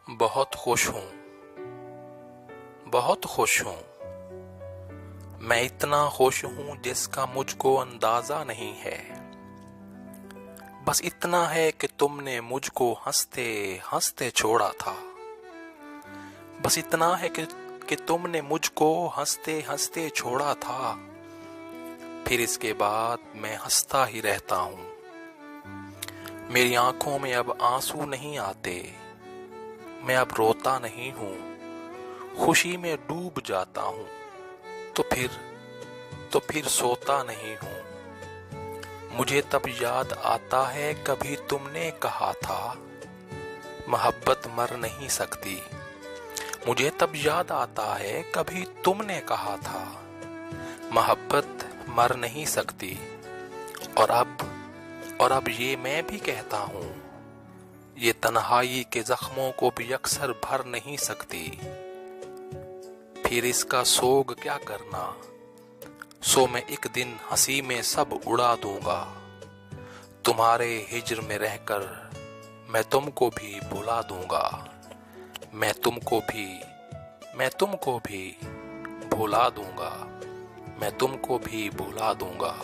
बहुत खुश हूँ, बहुत खुश हूँ। मैं इतना खुश हूँ जिसका मुझको अंदाजा नहीं है। बस इतना है कि तुमने मुझको हंसते हंसते छोड़ा था। बस इतना है कि तुमने मुझको हंसते हंसते छोड़ा था। फिर इसके बाद मैं हंसता ही रहता हूँ। मेरी आंखों में अब आंसू नहीं आते। मैं अब रोता नहीं हूँ, खुशी में डूब जाता हूँ। तो फिर सोता नहीं हूँ। मुझे तब याद आता है कभी तुमने कहा था मोहब्बत मर नहीं सकती। मुझे तब याद आता है कभी तुमने कहा था मोहब्बत मर नहीं सकती। और अब ये मैं भी कहता हूँ, ये तन्हाई के जख्मों को भी अक्सर भर नहीं सकती। फिर इसका सोग क्या करना, सो मैं एक दिन हंसी में सब उड़ा दूंगा। तुम्हारे हिज्र में रहकर मैं तुमको भी भुला दूंगा। मैं तुमको भी भुला दूंगा। मैं तुमको भी भुला दूंगा।